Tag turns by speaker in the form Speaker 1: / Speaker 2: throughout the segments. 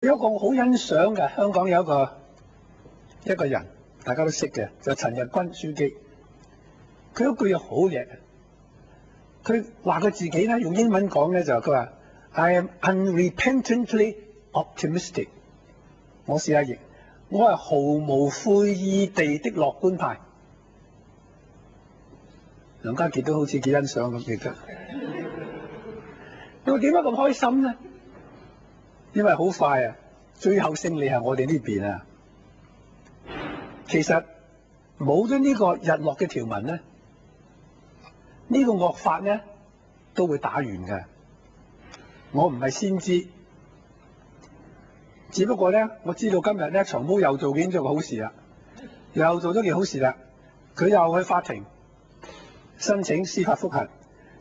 Speaker 1: 有一個我好欣賞嘅，香港有一個人，大家都識嘅，就陳日君書記。佢有句嘢好嘢，佢話佢自己咧用英文講咧就佢話 I am unrepentantly optimistic。我試下譯，我係毫無悔意地的樂觀派。梁家傑都好似幾欣賞咁，記得。佢點解咁開心咧？因為好快啊，最後勝利係我哋呢邊啊。其實冇咗呢個日落嘅條文咧，呢個惡法咧都會打完嘅。我唔係先知，只不過咧我知道今日咧長毛又做咗個好事啦，又做咗件好事啦。佢又去法庭申請司法覆核，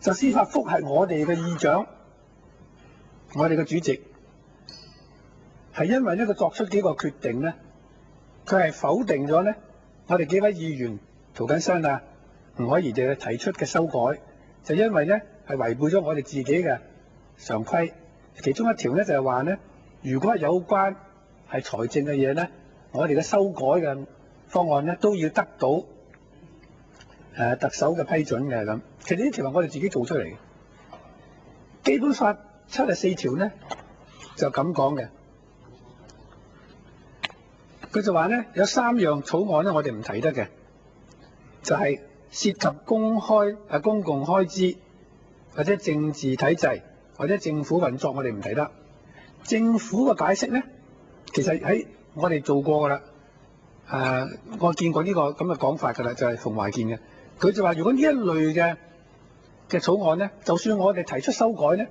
Speaker 1: 就司法覆核我哋嘅議長，我哋嘅主席。係因為呢，佢作出幾個決定咧，佢係否定咗咧我哋幾位議員涂謹申啊、吳靄儀哋提出嘅修改，就因為咧係違背咗我哋自己嘅常規。其中一條咧就係話咧，如果係有關係財政嘅嘢咧，我哋嘅修改嘅方案咧都要得到特首嘅批准嘅咁。其實呢條係我哋自己做出嚟嘅。基本法74條咧就咁講嘅。佢就話咧有3樣草案咧，我哋唔提得嘅，就係涉及公共開支或者政治體制或者政府運作，我哋唔提得。政府嘅解釋咧，其實喺我哋做過㗎啦。我見過呢個咁嘅講法㗎啦，就係馮懷健嘅。佢就話如果呢一類嘅草案咧，就算我哋提出修改咧，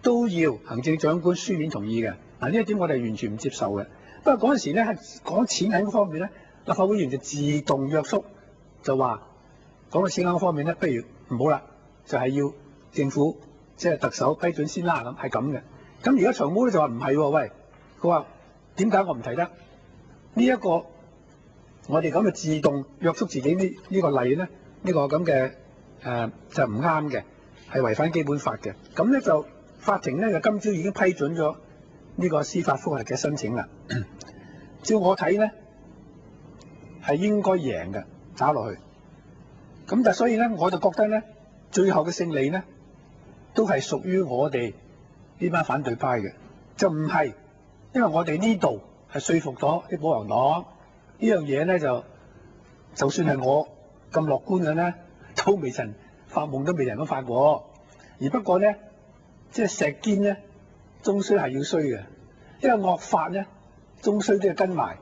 Speaker 1: 都要行政長官書面同意嘅。嗱，呢一點我哋完全唔接受嘅。不過嗰陣時咧，係講錢銀嗰方面咧，立法會議員就自動約束，就話講到錢銀嗰方面咧，不如唔好啦，就係要政府即係特首批准先啦，咁係咁嘅。咁而家長毛咧就話唔係喎，喂，佢話點解我唔提得呢一個我哋咁嘅自動約束自己呢個例咧？呢個咁嘅就唔啱嘅，係違反基本法嘅。咁咧就法庭咧就今朝已經批准咗呢個司法覆核嘅申請啦。照我睇咧，係應該贏嘅，打落去。咁但所以咧，我就覺得咧，最後嘅勝利咧，都係屬於我哋呢班反對派嘅，就唔係因為我哋呢度係說服咗啲保皇黨呢樣嘢咧，就算係我咁樂觀嘅咧，都未曾發夢都未人咁發過。而不過咧，即係石堅咧，終須係要衰嘅，因為惡法咧，終須都要跟埋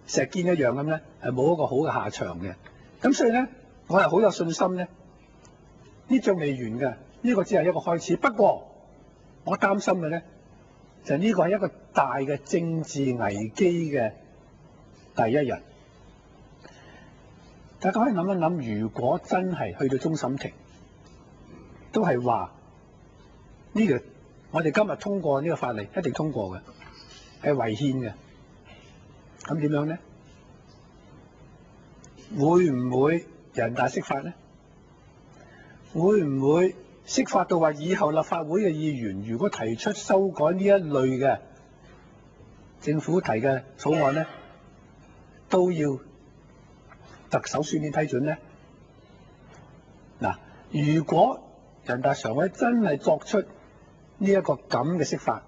Speaker 1: 石堅一樣咁咧，係冇一個好嘅下場嘅。咁所以咧，我係好有信心咧，呢仗未完嘅，呢個只係一個開始。不過我擔心嘅咧，就呢個係一個大嘅政治危機嘅第一日。大家可以諗一諗，如果真係去到終審庭，都係話呢個我哋今日通過呢個法例一定通過嘅，係違憲嘅。咁點樣咧？會唔會人大釋法咧？會唔會釋法到話以後立法會嘅議員如果提出修改呢一類嘅政府提嘅草案咧，都要特首書面批准咧？嗱，如果人大常委真係作出呢一個咁嘅釋法，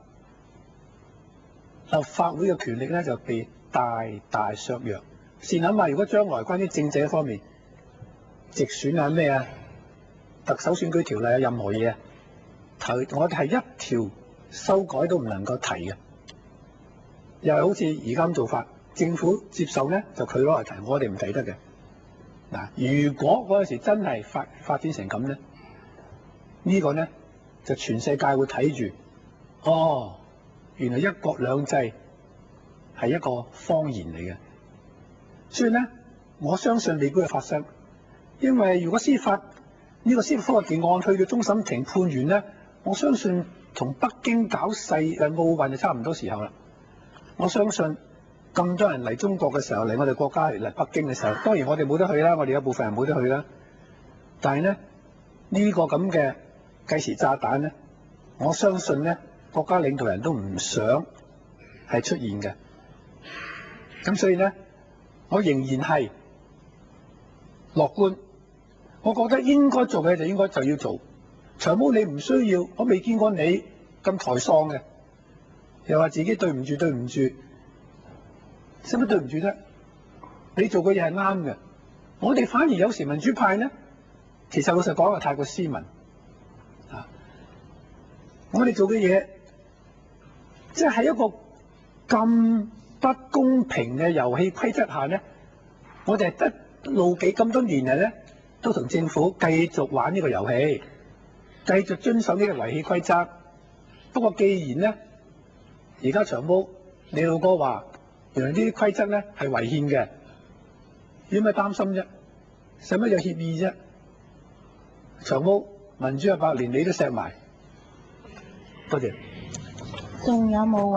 Speaker 1: 立法會嘅權力咧就被大大削弱。試諗下，如果將來關於政制方面，直選啊咩啊，特首選舉條例啊任何嘢啊，我哋係一條修改都唔能夠提嘅，又係好似而家咁做法，政府接受咧就佢攞嚟提，我哋唔提得嘅。嗱，如果嗰陣時真係發展成咁咧，呢個咧就全世界會睇住，哦，原來一國兩制係一個謊言嚟嘅。所以咧，我相信未必會發生，因為如果司法覆核件案去到終審庭判完咧，我相信同北京搞奧運就差唔多時候啦。我相信咁多人嚟中國嘅時候，嚟我哋國家嚟北京嘅時候，當然我哋冇得去啦，我哋有部分人冇得去啦。但係咧，呢個咁嘅計時炸彈咧，我相信咧，國家領導人都唔想係出現嘅。咁所以咧，我仍然係樂觀。我覺得應該做嘅就應該就要做。長毛你唔需要，我未見過你咁台喪嘅，又話自己對唔住對唔住，使乜對唔住啫？你做嘅嘢係啱嘅。我哋反而有時民主派咧，其實老實講係太過斯文啊！我哋做嘅嘢，即係喺一個咁不公平嘅遊戲規則下咧，我哋係一路幾咁多年嚟咧，都同政府繼續玩呢個遊戲，繼續遵守呢個遊戲規則。不過既然咧，而家長毛你老哥話，原來呢啲規則咧係違憲嘅，有咩擔心啫？使乜有協議啫？長毛民主100年你都錫埋，多謝。
Speaker 2: 仲有冇